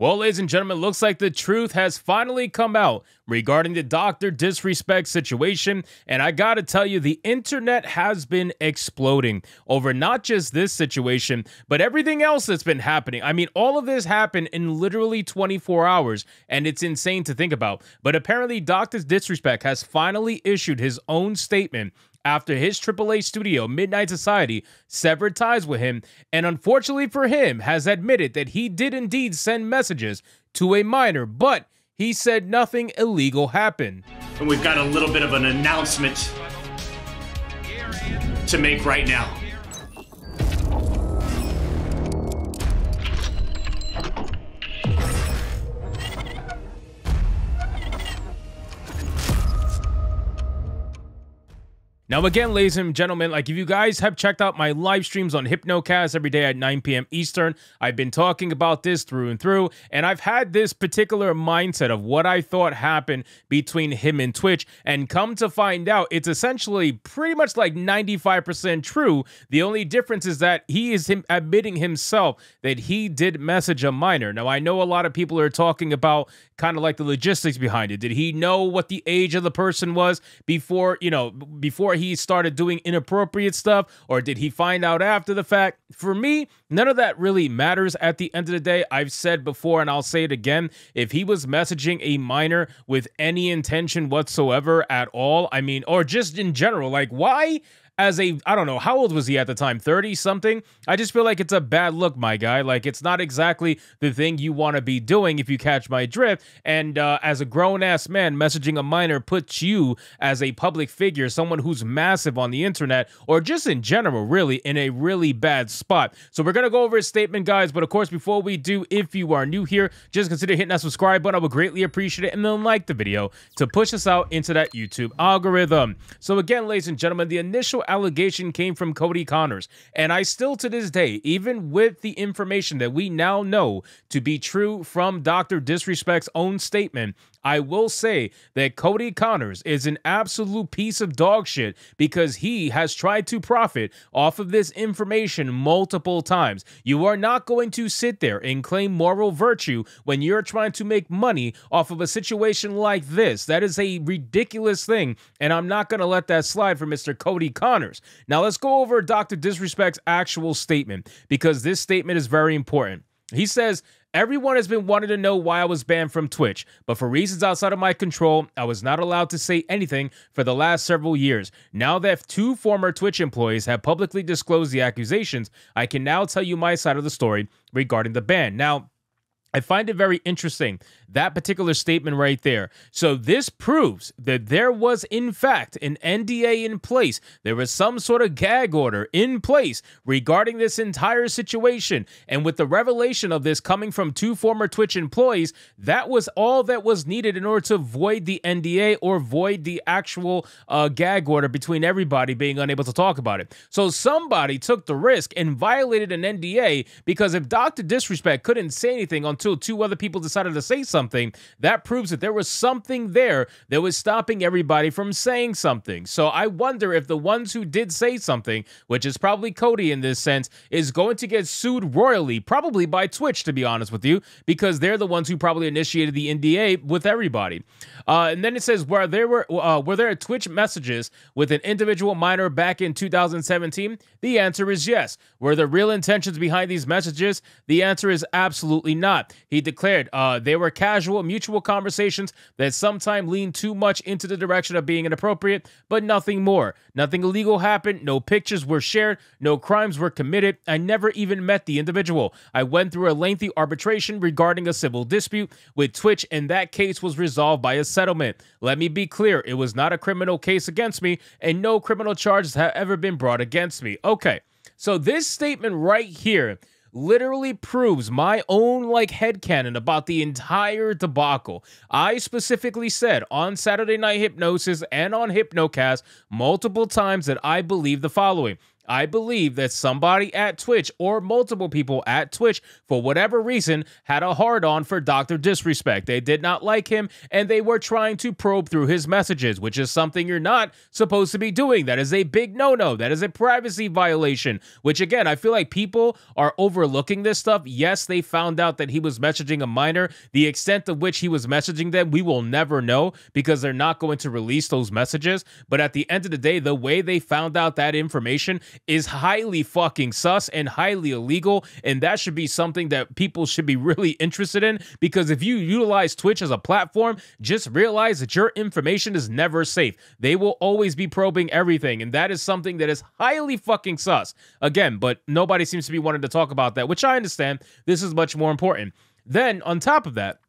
Well, ladies and gentlemen, looks like the truth has finally come out regarding the Dr. Disrespect situation. And I gotta tell you, the internet has been exploding over not just this situation, but everything else that's been happening. I mean, all of this happened in literally 24 hours, and it's insane to think about. But apparently, Dr. Disrespect has finally issued his own statement after his AAA studio, Midnight Society, severed ties with him, and unfortunately for him, has admitted that he did indeed send messages to a minor, but he said nothing illegal happened. And we've got a little bit of an announcement to make right now. Now, again, ladies and gentlemen, like if you guys have checked out my live streams on Hypnocast every day at 9 p.m. Eastern, I've been talking about this through and through, and I've had this particular mindset of what I thought happened between him and Twitch, and come to find out, it's essentially pretty much like 95% true. The only difference is that he is admitting himself that he did message a minor. Now, I know a lot of people are talking about kind of like the logistics behind it. Did he know what the age of the person was before, before he started doing inappropriate stuff, or did he find out after the fact? For me, none of that really matters at the end of the day. I've said before, and I'll say it again, if he was messaging a minor with any intention whatsoever at all, I mean, or just in general, like why? I don't know, how old was he at the time? 30 something? I just feel like it's a bad look, my guy. Like, it's not exactly the thing you want to be doing, if you catch my drift. And as a grown-ass man, messaging a minor puts you as a public figure, someone who's massive on the internet, or just in general, really, in a really bad spot. So we're going to go over his statement, guys. But of course, before we do, if you are new here, just consider hitting that subscribe button. I would greatly appreciate it. And then like the video to push us out into that YouTube algorithm. So again, ladies and gentlemen, the initial allegation came from Cody Connors, and I still to this day, even with the information that we now know to be true from Dr. Disrespect's own statement, I will say that Cody Connors is an absolute piece of dog shit because he has tried to profit off of this information multiple times. You are not going to sit there and claim moral virtue when you're trying to make money off of a situation like this. That is a ridiculous thing, and I'm not going to let that slide for Mr. Cody Connors. Now, let's go over Dr. Disrespect's actual statement, because this statement is very important. He says, "Everyone has been wanting to know why I was banned from Twitch, but for reasons outside of my control, I was not allowed to say anything for the last several years. Now that 2 former Twitch employees have publicly disclosed the accusations, I can now tell you my side of the story regarding the ban." Now, I find it very interesting, that particular statement right there. So this proves that there was, in fact, an NDA in place. There was some sort of gag order in place regarding this entire situation. And with the revelation of this coming from 2 former Twitch employees, that was all that was needed in order to void the NDA or void the actual gag order between everybody being unable to talk about it. So somebody took the risk and violated an NDA, because if Dr. Disrespect couldn't say anything until 2 other people decided to say something, that proves that there was something there that was stopping everybody from saying something. So I wonder if the ones who did say something, which is probably Cody in this sense, is going to get sued royally, probably by Twitch, to be honest with you, because they're the ones who probably initiated the NDA with everybody. And then it says, were there Twitch messages with an individual minor back in 2017? The answer is yes. Were there real intentions behind these messages? The answer is absolutely not. He declared they were casual, mutual conversations that sometimes lean too much into the direction of being inappropriate, but nothing more. Nothing illegal happened. No pictures were shared. No crimes were committed. I never even met the individual. I went through a lengthy arbitration regarding a civil dispute with Twitch, and that case was resolved by a settlement. Let me be clear, it was not a criminal case against me, and no criminal charges have ever been brought against me. Okay, so this statement right here literally proves my own headcanon about the entire debacle. I specifically said on Saturday Night Hypnosis and on Hypnocast multiple times that I believe the following: I believe that somebody at Twitch or multiple people at Twitch, for whatever reason, had a hard-on for Dr. Disrespect. They did not like him, and they were trying to probe through his messages, which is something you're not supposed to be doing. That is a big no-no. That is a privacy violation, which, again, I feel like people are overlooking this stuff. Yes, they found out that he was messaging a minor. The extent of which he was messaging them, we will never know because they're not going to release those messages. But at the end of the day, the way they found out that information is highly fucking sus and highly illegal, and that should be something that people should be really interested in, because if you utilize Twitch as a platform, just realize that your information is never safe. They will always be probing everything, and that is something that is highly fucking sus. Again, but nobody seems to be wanting to talk about that, which I understand. This is much more important. Then, on top of that,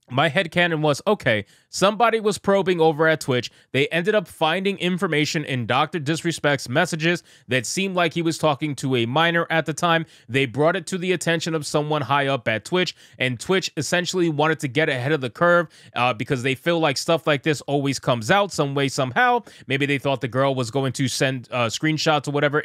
my headcanon was, okay, somebody was probing over at Twitch. They ended up finding information in Dr. Disrespect's messages that seemed like he was talking to a minor at the time. They brought it to the attention of someone high up at Twitch, and Twitch essentially wanted to get ahead of the curve because they feel like stuff like this always comes out some way, somehow. Maybe they thought the girl was going to send screenshots or whatever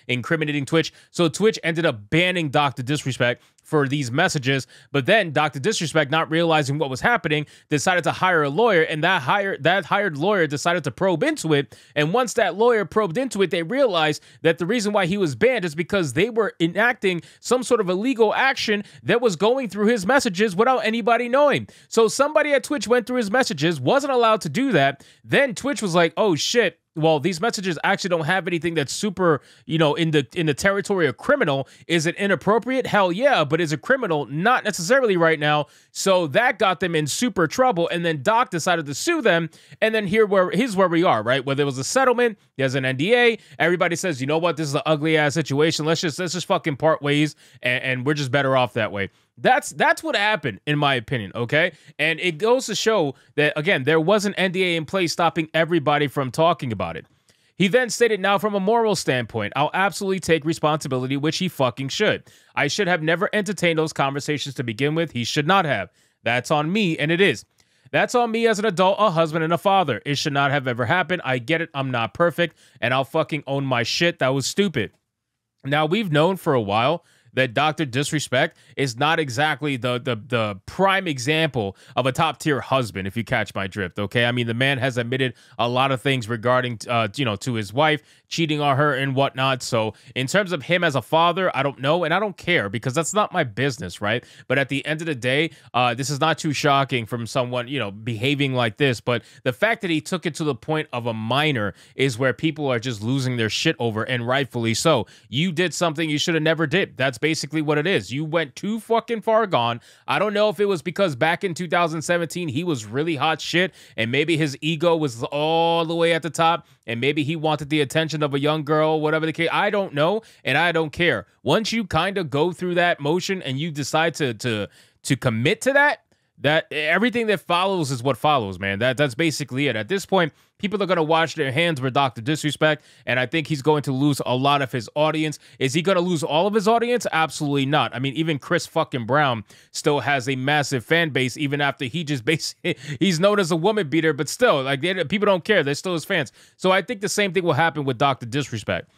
incriminating Twitch. So Twitch ended up banning Dr. Disrespect for these messages, but then Dr. Disrespect, not realizing what was happening, decided to hire a lawyer, and that hired lawyer decided to probe into it. And once that lawyer probed into it, they realized that the reason why he was banned is because they were enacting some sort of illegal action that was going through his messages without anybody knowing. So somebody at Twitch went through his messages, wasn't allowed to do that. Then Twitch was like, oh shit, well, these messages actually don't have anything that's super, you know, in the territory of criminal. Is it inappropriate? Hell yeah, but is it criminal? Not necessarily right now. So that got them in super trouble, and then Doc decided to sue them, and then here's where we are, right? Where there was a settlement, there's an NDA, everybody says, you know what, this is an ugly ass situation. Let's just fucking part ways, and we're just better off that way. That's what happened, in my opinion, okay? And it goes to show that, again, there was an NDA in place stopping everybody from talking about it. He then stated, now from a moral standpoint, I'll absolutely take responsibility, which he fucking should. I should have never entertained those conversations to begin with. He should not have. That's on me, and it is. That's on me as an adult, a husband, and a father. It should not have ever happened. I get it. I'm not perfect, and I'll fucking own my shit. That was stupid. Now, we've known for a while that Dr. Disrespect is not exactly the prime example of a top-tier husband, if you catch my drift, okay? I mean, the man has admitted a lot of things regarding, to his wife, cheating on her and whatnot. So in terms of him as a father, I don't know, and I don't care because that's not my business, right? But at the end of the day, this is not too shocking from someone, behaving like this. But the fact that he took it to the point of a minor is where people are just losing their shit over, and rightfully so. You did something you should have never did. That's basically what it is. You went too fucking far gone. I don't know if it was because back in 2017, he was really hot shit, and maybe his ego was all the way at the top, and maybe he wanted the attention of a young girl, whatever the case. I don't know, and I don't care. Once you kind of go through that motion and you decide to commit to that everything that follows is what follows, man. That's basically it. At this point, people are going to wash their hands with Dr. Disrespect, and I think he's going to lose a lot of his audience. Is he going to lose all of his audience? Absolutely not. I mean, even Chris fucking Brown still has a massive fan base, even after he just basically, he's known as a woman beater, but still, like, people don't care. They're still his fans. So I think the same thing will happen with Dr. Disrespect.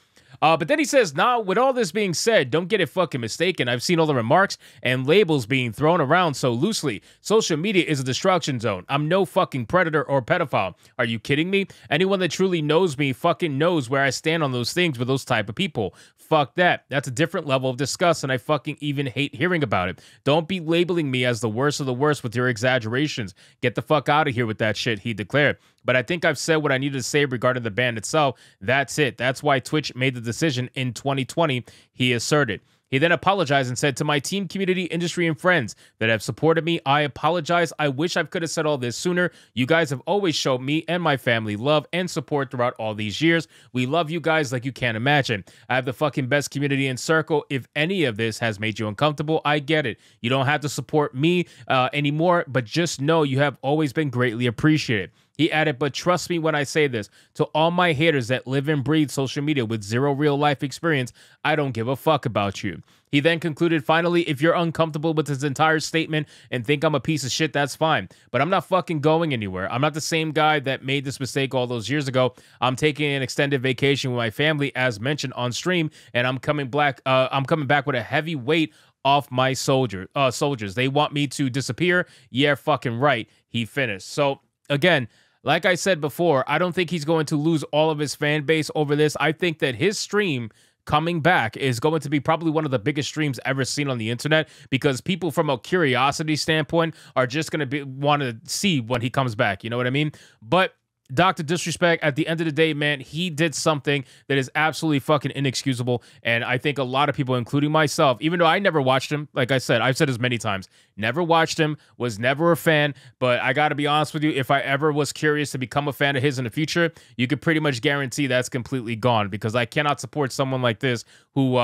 But then he says, now, with all this being said, don't get it fucking mistaken. I've seen all the remarks and labels being thrown around so loosely. Social media is a destruction zone. I'm no fucking predator or pedophile. Are you kidding me? Anyone that truly knows me fucking knows where I stand on those things with those type of people. Fuck that. That's a different level of disgust, and I fucking even hate hearing about it. Don't be labeling me as the worst of the worst with your exaggerations. Get the fuck out of here with that shit, he declared. But I think I've said what I needed to say regarding the ban itself. That's it. That's why Twitch made the decision in 2020, he asserted. He then apologized and said, to my team, community, industry, and friends that have supported me, I apologize. I wish I could have said all this sooner. You guys have always shown me and my family love and support throughout all these years. We love you guys like you can't imagine. I have the fucking best community and circle. If any of this has made you uncomfortable, I get it. You don't have to support me anymore, but just know you have always been greatly appreciated. He added, but trust me when I say this, to all my haters that live and breathe social media with zero real life experience, I don't give a fuck about you. He then concluded, finally, if you're uncomfortable with his entire statement and think I'm a piece of shit, that's fine. But I'm not fucking going anywhere. I'm not the same guy that made this mistake all those years ago. I'm taking an extended vacation with my family, as mentioned on stream, and I'm coming back with a heavy weight off my soldiers. They want me to disappear. Yeah, fucking right. He finished. So again, like I said before, I don't think he's going to lose all of his fan base over this. I think that his stream coming back is going to be probably one of the biggest streams ever seen on the internet, because people from a curiosity standpoint are just going to want to see when he comes back. You know what I mean? But Dr. Disrespect, at the end of the day, man, he did something that is absolutely fucking inexcusable. And I think a lot of people, including myself, even though I never watched him, like I said, I've said this many times, never watched him, was never a fan. But I got to be honest with you, if I ever was curious to become a fan of his in the future, you could pretty much guarantee that's completely gone, because I cannot support someone like this who,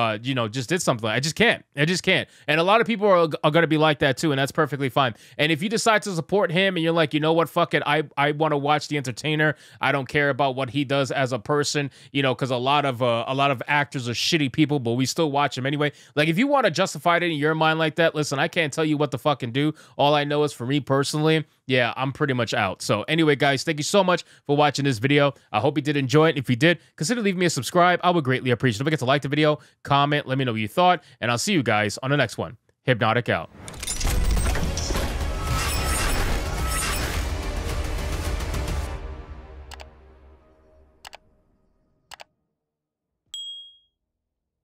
just did something. I just can't. And a lot of people are going to be like that too, and that's perfectly fine. And if you decide to support him and you're like, you know what, fuck it, I want to watch the entertainment. I don't care about what he does as a person, because a lot of actors are shitty people, but we still watch him anyway. Like, if you want to justify it in your mind like that, listen, I can't tell you what to fucking do. All I know is, for me personally, yeah, I'm pretty much out. So anyway, guys, thank you so much for watching this video. I hope you did enjoy it. If you did, consider leaving me a subscribe. I would greatly appreciate it. Don't forget to like the video, comment, let me know what you thought, and I'll see you guys on the next one. Hypnotic out.